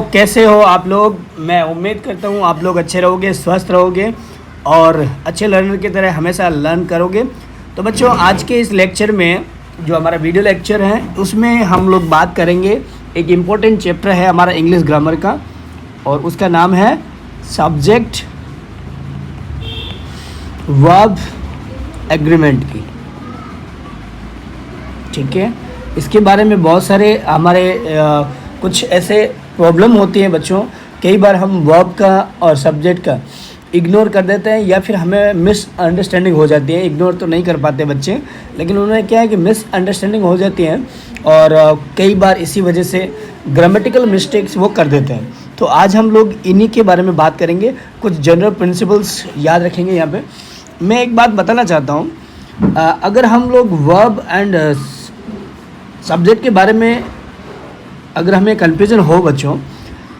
कैसे हो आप लोग। मैं उम्मीद करता हूँ आप लोग अच्छे रहोगे, स्वस्थ रहोगे और अच्छे लर्नर की तरह हमेशा लर्न करोगे। तो बच्चों, आज के इस लेक्चर में जो हमारा वीडियो लेक्चर है उसमें हम लोग बात करेंगे, एक इम्पोर्टेंट चैप्टर है हमारा इंग्लिश ग्रामर का और उसका नाम है सब्जेक्ट वर्ब एग्रीमेंट की। ठीक है, इसके बारे में बहुत सारे हमारे कुछ ऐसे प्रॉब्लम होती हैं बच्चों। कई बार हम वर्ब का और सब्जेक्ट का इग्नोर कर देते हैं या फिर हमें मिसअंडरस्टैंडिंग हो जाती है। इग्नोर तो नहीं कर पाते बच्चे, लेकिन उन्हें क्या है कि मिसअंडरस्टैंडिंग हो जाती है और कई बार इसी वजह से ग्रामेटिकल मिस्टेक्स वो कर देते हैं। तो आज हम लोग इन्हीं के बारे में बात करेंगे, कुछ जनरल प्रिंसिपल्स याद रखेंगे। यहाँ पे मैं एक बात बताना चाहता हूँ, अगर हम लोग वर्ब एंड सब्जेक्ट के बारे में अगर हमें कन्फ्यूज़न हो बच्चों,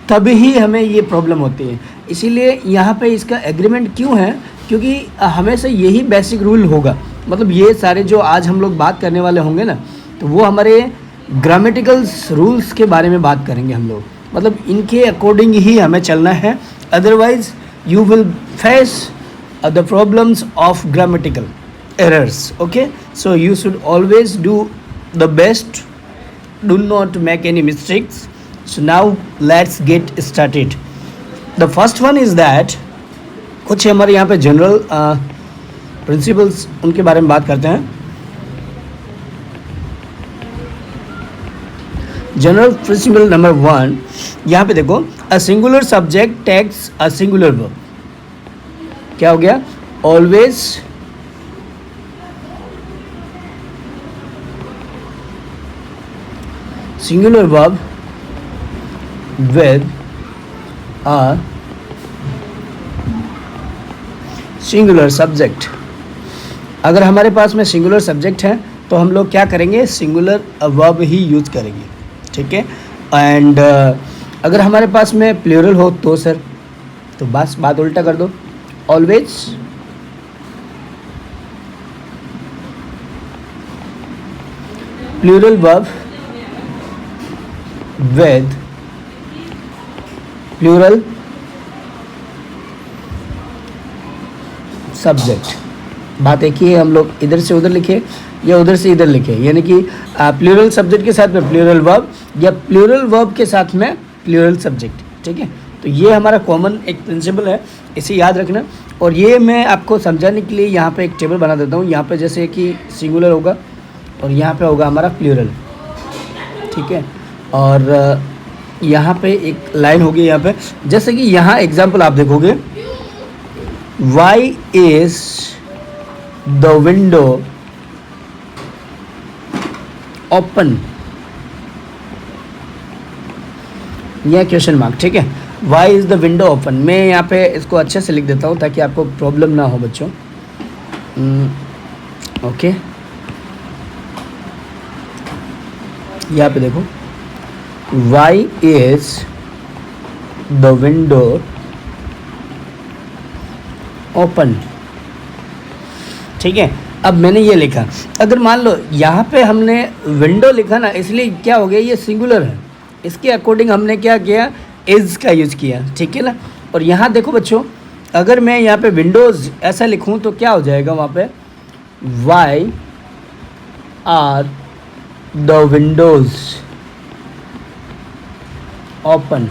तभी ही हमें ये प्रॉब्लम होती है। इसीलिए यहाँ पे इसका एग्रीमेंट क्यों है, क्योंकि हमेशा यही बेसिक रूल होगा। मतलब ये सारे जो आज हम लोग बात करने वाले होंगे ना, तो वो हमारे ग्रामेटिकल्स रूल्स के बारे में बात करेंगे हम लोग। मतलब इनके अकॉर्डिंग ही हमें चलना है, otherwise you will face the problems of grammatical errors. Okay, so you should always do the best, do not make any mistakes. So now let's get started. The first one is that कुछ हमारे यहाँ पे general principles उनके बारे में बात करते हैं। जनरल प्रिंसिपल नंबर 1, यहाँ पे देखो, a singular subject takes a singular verb. क्या हो गया? Always singular verb with a singular subject। अगर हमारे पास में सिंगुलर सब्जेक्ट है तो हम लोग क्या करेंगे? सिंगुलर वर्ब ही यूज करेंगे। ठीक है, एंड अगर हमारे पास में प्लूरल हो तो सर, तो बस बात उल्टा कर दो। Always plural verb with plural subject। बात एक ही है, हम लोग इधर से उधर लिखे या उधर से इधर लिखे, यानी कि प्लूरल सब्जेक्ट के साथ में प्लूरल वर्ब या प्लूरल वर्ब के साथ में प्लूरल सब्जेक्ट। ठीक है, तो ये हमारा कॉमन एक प्रिंसिपल है, इसे याद रखना। और ये मैं आपको समझाने के लिए यहाँ पे एक टेबल बना देता हूँ। यहाँ पे जैसे कि सिंगुलर होगा और यहाँ पे होगा हमारा प्लूरल। ठीक है, और यहाँ पे एक लाइन होगी यहाँ पे, जैसे कि यहाँ एग्जाम्पल आप देखोगे, why is the window open, यह क्वेश्चन मार्क। ठीक है, why is the window open. मैं यहाँ पे इसको अच्छे से लिख देता हूँ ताकि आपको प्रॉब्लम ना हो बच्चों। ओके, यहाँ पे देखो, Why is the window open। ठीक है, अब मैंने ये लिखा, अगर मान लो यहाँ पे हमने विंडो लिखा ना, इसलिए क्या हो गया, ये सिंगुलर है, इसके अकॉर्डिंग हमने क्या किया? इज़ का यूज़ किया। ठीक है ना। और यहाँ देखो बच्चों, अगर मैं यहाँ पे विंडोज़ ऐसा लिखूँ तो क्या हो जाएगा वहाँ पे? Why are the windows open.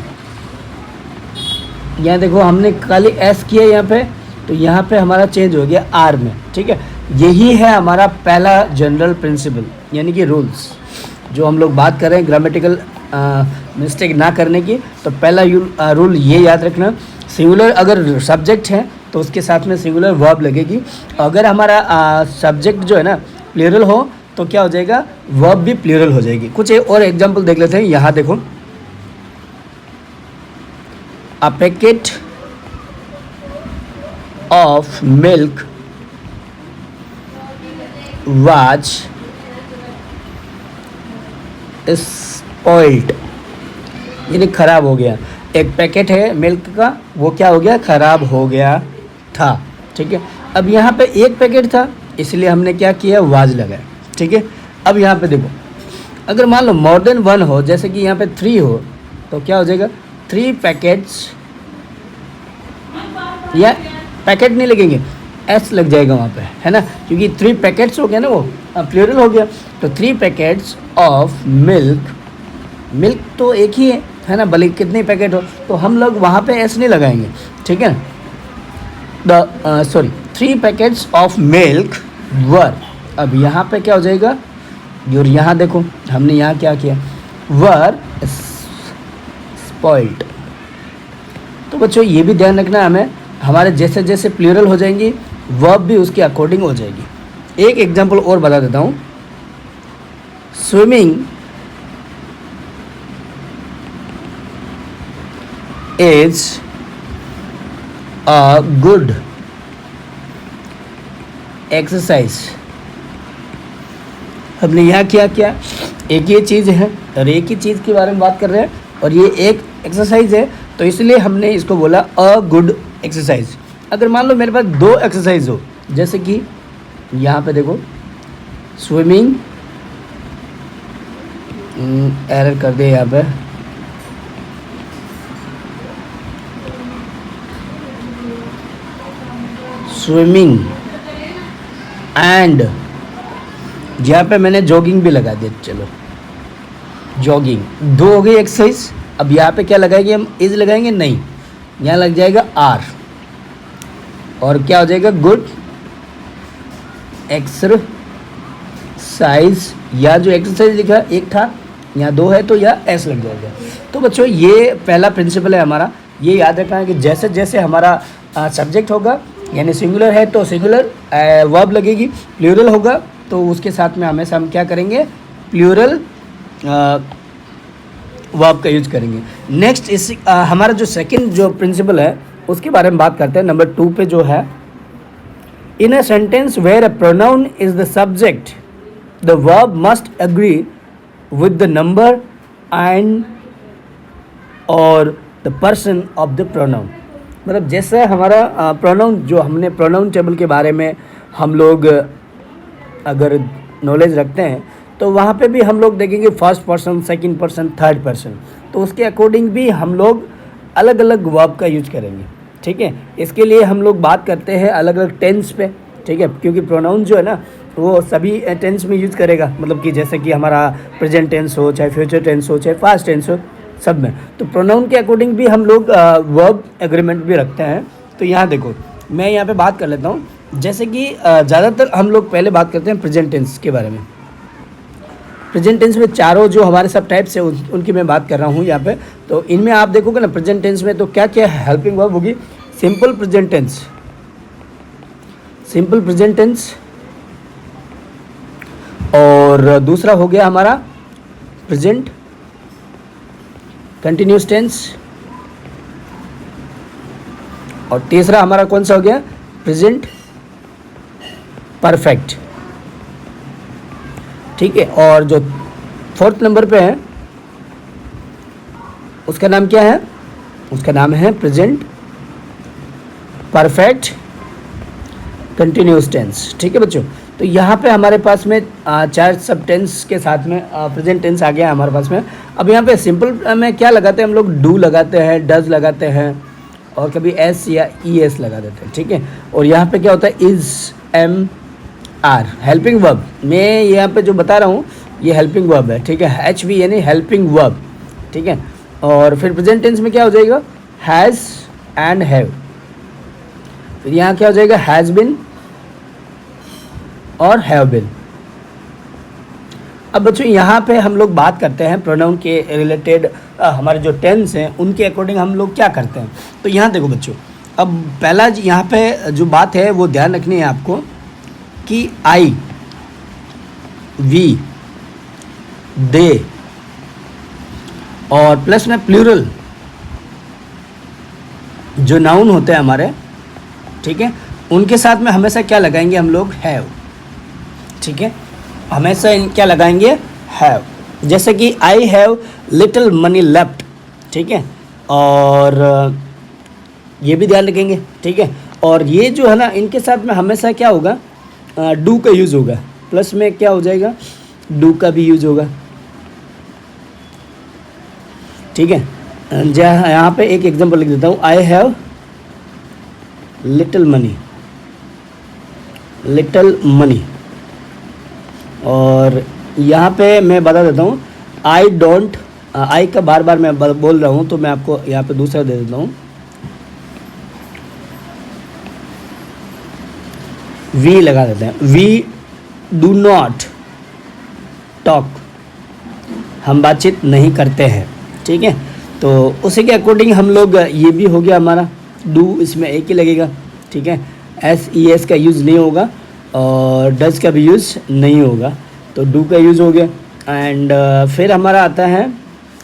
यहाँ देखो, हमने खाली एस किया यहाँ पे, तो यहाँ पे हमारा चेंज हो गया आर में। ठीक है, यही है हमारा पहला जनरल प्रिंसिपल, यानी कि रूल्स जो हम लोग बात कर रहे हैं ग्रामेटिकल मिस्टेक ना करने की। तो पहला रूल ये याद रखना, सिंगुलर अगर सब्जेक्ट है तो उसके साथ में सिंगुलर वर्ब लगेगी। अगर हमारा सब्जेक्ट जो है ना प्लूरल हो तो क्या हो जाएगा? वर्ब भी प्लूरल हो जाएगी। कुछ और एग्जाम्पल देख लेते हैं। यहाँ देखो, a packet of milk was spoiled, यानी खराब हो गया। एक पैकेट है मिल्क का, वो क्या हो गया? खराब हो गया था। ठीक है, अब यहाँ पे एक पैकेट था इसलिए हमने क्या किया? वाज लगाया। ठीक है, अब यहाँ पे देखो, अगर मान लो मोर देन 1 हो, जैसे कि यहाँ पे 3 हो, तो क्या हो जाएगा? 3 पैकेट्स, या पैकेट नहीं लगेंगे, एस लग जाएगा वहाँ पे, है ना, क्योंकि 3 पैकेट्स हो गया ना, वो प्लूरल हो गया। तो 3 पैकेट्स ऑफ मिल्क, मिल्क तो एक ही है ना, भले कितने पैकेट हो, तो हम लोग वहाँ पे एस नहीं लगाएंगे, ठीक है ना। 3 पैकेट्स ऑफ मिल्क वर, अब यहाँ पे क्या हो जाएगा, और यहाँ देखो हमने यहाँ क्या किया, वर स्पॉइल्ड। तो बच्चों ये भी ध्यान रखना हमें, हमारे जैसे जैसे प्लूरल हो जाएंगी वर्ब भी उसके अकॉर्डिंग हो जाएगी। एक एग्जांपल और बता देता हूँ, swimming is a good exercise. हमने यहाँ क्या एक ये चीज़ है और एक ही चीज़ के बारे में बात कर रहे हैं, और ये एक एक्सरसाइज है, तो इसलिए हमने इसको बोला अ गुड एक्सरसाइज। अगर मान लो मेरे पास 2 एक्सरसाइज हो, जैसे कि यहाँ पे देखो स्विमिंग, एरर कर दे यहाँ पे, स्विमिंग एंड यहाँ पे मैंने जॉगिंग भी लगा दिया, चलो जॉगिंग 2 हो गई एक्सरसाइज। अब यहाँ पे क्या लगाएंगे हम, इज लगाएंगे नहीं, यहाँ लग जाएगा आर, और क्या हो जाएगा, गुड एक्सरसाइज। या जो एक्सरसाइज लिखा एक था, यहाँ 2 है तो यहाँ एस लग जाएगा। तो बच्चों ये पहला प्रिंसिपल है हमारा, ये याद रखना है कि जैसे जैसे हमारा सब्जेक्ट होगा, यानी सिंगुलर है तो सिंगुलर वर्ब लगेगी, प्लूरल होगा तो उसके साथ में हमेशा हम क्या करेंगे, प्लूरल वर्ब का यूज करेंगे। नेक्स्ट इस हमारा जो सेकंड जो प्रिंसिपल है उसके बारे में बात करते हैं, नंबर 2 पे जो है, in a sentence where a pronoun is the subject the verb must agree with the number and और the person of the pronoun. मतलब जैसे हमारा प्रोनाउन, जो हमने प्रोनाउन टेबल के बारे में हम लोग अगर नॉलेज रखते हैं तो वहाँ पे भी हम लोग देखेंगे first person, second person, third person, तो उसके अकॉर्डिंग भी हम लोग अलग अलग वर्ब का यूज करेंगे, ठीक है। इसके लिए हम लोग बात करते हैं अलग अलग टेंस पे, ठीक है, क्योंकि प्रोनाउन जो है ना वो सभी टेंस में यूज करेगा, मतलब कि जैसे कि हमारा प्रेजेंट टेंस हो, चाहे फ्यूचर टेंस हो, चाहे पास्ट टेंस हो, सब में। तो प्रोनाउन के अकॉर्डिंग भी हम लोग वर्ब एग्रीमेंट भी रखते हैं। तो यहाँ देखो मैं यहाँ पे बात कर लेता हूँ, जैसे कि ज़्यादातर हम लोग पहले बात करते हैं प्रेजेंट टेंस के बारे में। प्रेजेंट टेंस में चारों जो हमारे सब टाइप्स है उनकी मैं बात कर रहा हूँ यहाँ पे। तो इनमें आप देखोगे ना प्रेजेंट टेंस में तो क्या क्या हेल्पिंग वर्ब होगी, simple present tense, simple present tense, और दूसरा हो गया हमारा प्रेजेंट कंटिन्यूस टेंस, और तीसरा हमारा कौन सा हो गया, प्रेजेंट परफेक्ट, ठीक है। और जो 4th नंबर पे है उसका नाम क्या है, उसका नाम है प्रेजेंट परफेक्ट कंटिन्यूस टेंस, ठीक है बच्चों। तो यहाँ पे हमारे पास में 4 सब टेंस के साथ में प्रेजेंट टेंस आ गया हमारे पास में। अब यहाँ पे सिंपल में क्या लगाते हैं हम लोग, डू लगाते हैं, डज लगाते हैं, और कभी एस या ई एस लगा देते हैं, ठीक है। और यहाँ पे क्या होता है, is, am, are, helping verb. मैं यहाँ पे जो बता रहा हूँ ये हेल्पिंग वर्ब है, ठीक है, एच वी यानी हेल्पिंग वर्ब, ठीक है। और फिर प्रेजेंट टेंस में क्या हो जाएगा, हैज़ एंड हैव। फिर यहाँ क्या हो जाएगा, हैज़ बिन और हैव बिन। अब बच्चों यहाँ पे हम लोग बात करते हैं प्रोनाउन के रिलेटेड, हमारे जो टेंस हैं उनके अकॉर्डिंग हम लोग क्या करते हैं। तो यहाँ देखो बच्चों, अब पहला यहाँ पे जो बात है वो ध्यान रखनी है आपको कि आई, वी, दे और प्लस में प्लूरल जो नाउन होते हैं हमारे, ठीक है, उनके साथ में हमेशा क्या लगाएंगे हम लोग, हैव, ठीक है, हमेशा क्या लगाएंगे, हैव। जैसे कि I have little money left, ठीक है, और ये भी ध्यान रखेंगे, ठीक है। और ये जो है ना इनके साथ में हमेशा क्या होगा, डू का यूज़ होगा, प्लस में क्या हो जाएगा, डू का भी यूज़ होगा, ठीक है। जहाँ यहाँ पे एक एग्जांपल लिख देता हूँ, I have little money, little money. और यहाँ पे मैं बता देता हूँ, आई डोंट, आई का बार बार मैं बोल रहा हूँ तो मैं आपको यहाँ पे दूसरा दे देता हूँ, वी लगा देते हैं, वी डू नॉट टॉक, हम बातचीत नहीं करते हैं, ठीक है। तो उसी के अकॉर्डिंग हम लोग, ये भी हो गया हमारा, डू इसमें एक ही लगेगा, ठीक है। एस ई एस का यूज़ नहीं होगा और डज का भी यूज़ नहीं होगा, तो डू का यूज़ हो गया। एंड फिर हमारा आता है,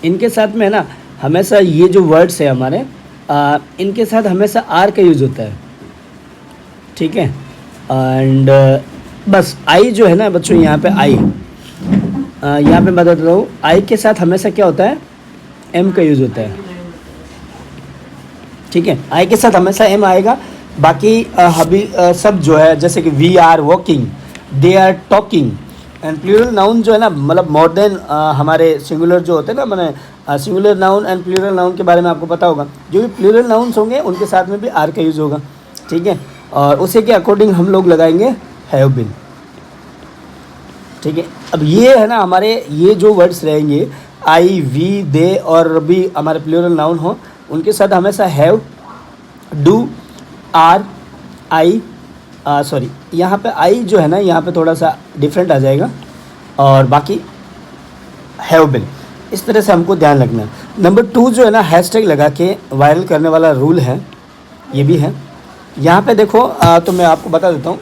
इनके साथ में है ना हमेशा ये जो वर्ड्स है हमारे, इनके साथ हमेशा आर का यूज़ होता है, ठीक है। एंड बस आई जो है ना बच्चों, यहाँ पे आई, यहाँ पे बता देता हूँ, आई के साथ हमेशा क्या होता है, एम का यूज़ होता है, ठीक है। आई के साथ हमेशा एम आएगा। बाकी अभी सब जो है, जैसे कि we are walking, they are talking, and plural noun जो है ना, मतलब मोर देन हमारे सिंगुलर जो होते हैं ना, मैंने singular noun and plural noun के बारे में आपको पता होगा। जो भी प्लूरल नाउन्स होंगे उनके साथ में भी आर का यूज़ होगा, ठीक है। और उसी के अकॉर्डिंग हम लोग लगाएंगे हैव बीन, ठीक है। अब ये है ना हमारे, ये जो वर्ड्स रहेंगे आई, वी, दे और भी हमारे प्लूरल नाउन हो, उनके साथ हमेशा have, do, are, I, sorry यहाँ पे आई जो है ना, यहाँ पे थोड़ा सा डिफरेंट आ जाएगा, और बाकी हैव बीन, इस तरह से हमको ध्यान रखना है। नंबर 2 जो है ना, हैशटैग लगा के वायरल करने वाला रूल है, ये भी है। यहाँ पे देखो, तो मैं आपको बता देता हूँ,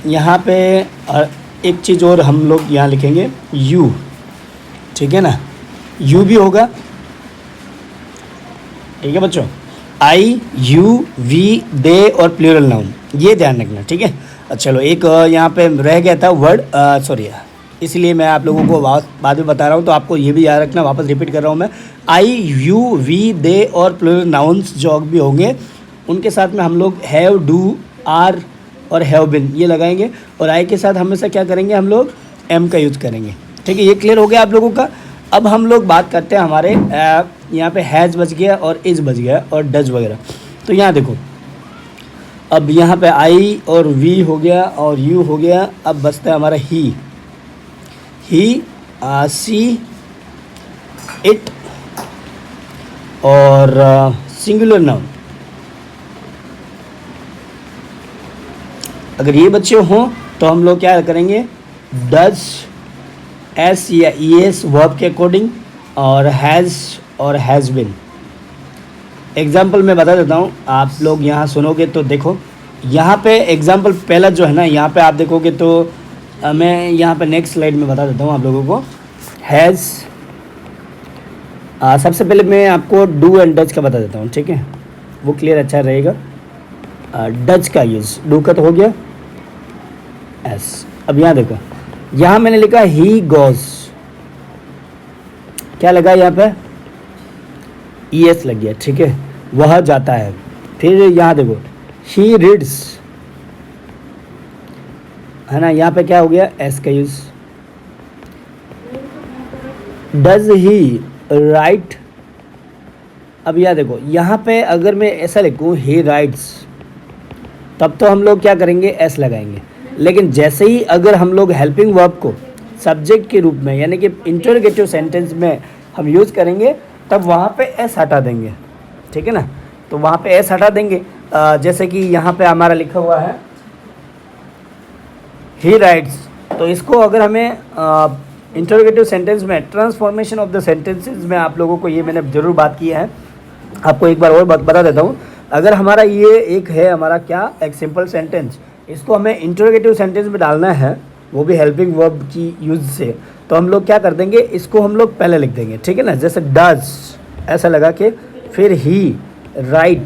यहाँ पे एक चीज़ और हम लोग यहाँ लिखेंगे यू, ठीक है ना, यू भी होगा, ठीक है बच्चों। आई, यू, वी, दे और प्लूरल नाउन, ये ध्यान रखना, ठीक है। चलो एक यहाँ पे रह गया था वर्ड, सॉरी, इसलिए मैं आप लोगों को बाद में बता रहा हूँ, तो आपको ये भी याद रखना, वापस रिपीट कर रहा हूँ मैं। आई, यू, वी, दे और प्लूरल नाउन्स जो भी होंगे उनके साथ में हम लोग हैव, डू, आर और हैव बिन ये लगाएंगे, और आई के साथ हमेशा क्या करेंगे, हम लोग एम का यूज़ करेंगे, ठीक है। ये क्लियर हो गया आप लोगों का। अब हम लोग बात करते हैं हमारे यहाँ पे हैज़ बच गया और इज़ बच गया और डज वगैरह। तो यहाँ देखो, अब यहाँ पे आई और वी हो गया और यू हो गया, अब बचता है हमारा ही, सी, इट और सिंगुलर नाउन। अगर ये बच्चे हों तो हम लोग क्या करेंगे, डज, एस या ई एस वर्ब के अकॉर्डिंग, और हैज़ और हैज़ बिन। एग्जाम्पल मैं बता देता हूँ, आप लोग यहाँ सुनोगे तो देखो, यहाँ पे एग्जाम्पल पहला जो है ना, यहाँ पे आप देखोगे तो मैं यहाँ पे नेक्स्ट स्लाइड में बता देता हूँ आप लोगों को। हैज़, सबसे पहले मैं आपको डू एंड डज का बता देता हूँ, ठीक है, वो क्लियर अच्छा रहेगा। डज का यूज़, डू का तो हो गया, एस। अब यहाँ देखो, यहाँ मैंने लिखा ही गोज, क्या लगा यहाँ पे, ई एस लग गया, ठीक है, वह जाता है। फिर यहाँ देखो, ही रीड्स, है ना, यहाँ पे क्या हो गया, एस का यूज। डज ही राइट, अब यहाँ देखो, यहाँ पे अगर मैं ऐसा लिखूँ ही राइट्स, तब तो हम लोग क्या करेंगे, एस लगाएंगे। लेकिन जैसे ही अगर हम लोग हेल्पिंग वर्ब को सब्जेक्ट के रूप में, यानी कि इंटरोगेटिव सेंटेंस में हम यूज़ करेंगे, तब वहाँ पे एस हटा देंगे, ठीक है ना। तो वहाँ पे एस हटा देंगे, जैसे कि यहाँ पे हमारा लिखा हुआ है ही राइट्स, तो इसको अगर हमें इंटरोगेटिव सेंटेंस में, ट्रांसफॉर्मेशन ऑफ द सेंटेंसेस में, आप लोगों को ये मैंने ज़रूर बात की है, आपको एक बार और बता देता हूँ। अगर हमारा ये एक है हमारा क्या, एक सिंपल सेंटेंस, इसको हमें इंटरोगेटिव सेंटेंस में डालना है, वो भी हेल्पिंग वर्ब की यूज़ से, तो हम लोग क्या कर देंगे, इसको हम लोग पहले लिख देंगे, ठीक है ना। जैसे डज ऐसा लगा के, फिर ही राइट,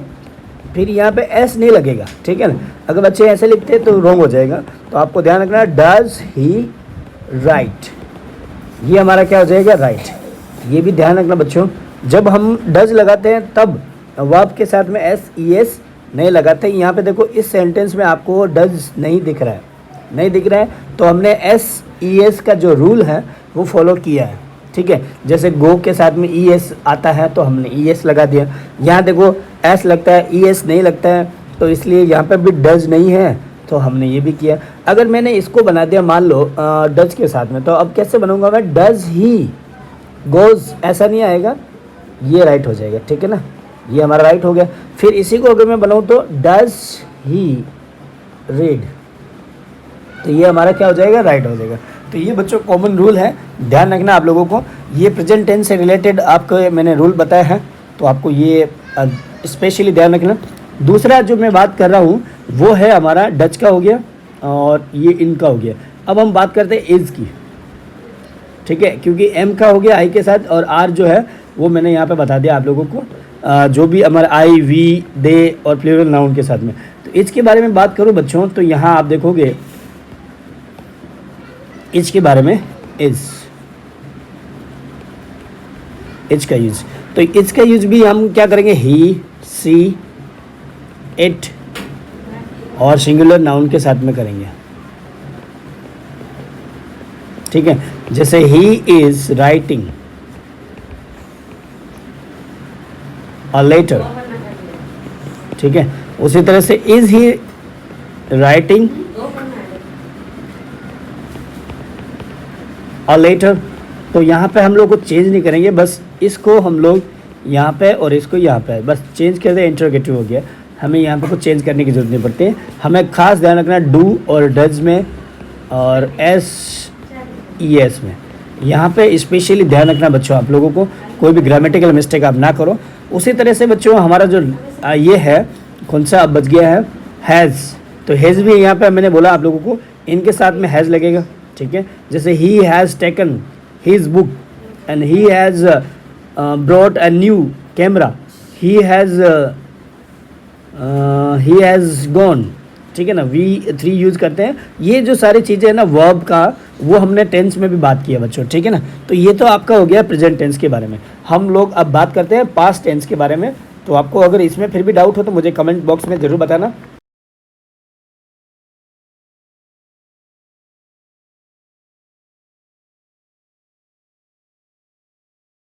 फिर यहाँ पे एस नहीं लगेगा, ठीक है ना। अगर बच्चे ऐसे लिखते हैं तो रॉन्ग हो जाएगा, तो आपको ध्यान रखना है, डज ही राइट, ये हमारा क्या हो जाएगा, राइट। ये भी ध्यान रखना बच्चों, जब हम डज लगाते हैं तब वर्ब के साथ में एस ई एस नहीं लगाते। यहाँ पे देखो, इस सेंटेंस में आपको डज नहीं दिख रहा है, तो हमने एस ई एस का जो रूल है वो फॉलो किया है, ठीक है। जैसे गो के साथ में ई एस आता है तो हमने ई एस लगा दिया। यहाँ देखो एस लगता है, ई एस नहीं लगता है, तो इसलिए यहाँ पर भी डज नहीं है, तो हमने ये भी किया। अगर मैंने इसको बना दिया मान लो डज के साथ में, तो अब कैसे बनूंगा मैं, डज ही गोज, ऐसा नहीं आएगा, ये राइट हो जाएगा, ठीक है ना, ये हमारा राइट हो गया। फिर इसी को अगर मैं बनाऊँ तो डज ही रीड, तो ये हमारा क्या हो जाएगा, राइट हो जाएगा। तो ये बच्चों कॉमन रूल है, ध्यान रखना आप लोगों को। ये प्रेजेंट टेंस से रिलेटेड आपको मैंने रूल बताया है, तो आपको ये स्पेशली ध्यान रखना। दूसरा जो मैं बात कर रहा हूँ वो है हमारा डच का हो गया और ये इनका हो गया। अब हम बात करते हैं इज़ की, ठीक है, क्योंकि एम का हो गया आई के साथ और आर जो है वो मैंने यहाँ पे बता दिया आप लोगों को, जो भी हमारा आई, वी, दे और प्लूरल नाउन के साथ में। तो इज के बारे में बात करूँ बच्चों, तो यहाँ आप देखोगे इज के बारे में, इज का यूज, तो इज का यूज भी हम क्या करेंगे, ही, सी, इट और सिंगुलर नाउन के साथ में करेंगे, ठीक है। जैसे he is writing a letter, ठीक है, उसी तरह से is he writing a letter. तो यहाँ पे हम लोग को चेंज नहीं करेंगे, बस इसको हम लोग यहाँ पे और इसको यहाँ पे बस चेंज कर दे, इंटरोगेटिव हो गया। हमें यहाँ पे कुछ चेंज करने की ज़रूरत नहीं पड़ती है। हमें खास ध्यान रखना डू और डज में और एस ई एस में, यहाँ पे स्पेशली ध्यान रखना बच्चों आप लोगों को, कोई भी ग्रामेटिकल मिस्टेक आप ना करो। उसी तरह से बच्चों हमारा जो ये है कौन सा अब बच गया है, हैज़, तो हैज़ भी यहाँ पे मैंने बोला आप लोगों को इनके साथ में हैज़ लगेगा, ठीक है। जैसे he has taken his book and he has brought a new camera, he has gone, ठीक है ना, V3 यूज़ करते हैं। ये जो सारी चीज़ें हैं ना वर्ब का, वो हमने टेंस में भी बात किया बच्चों, ठीक है ना। तो ये तो आपका हो गया प्रेजेंट टेंस के बारे में। हम लोग अब बात करते हैं पास्ट टेंस के बारे में। तो आपको अगर इसमें फिर भी डाउट हो तो मुझे कमेंट बॉक्स में ज़रूर बताना।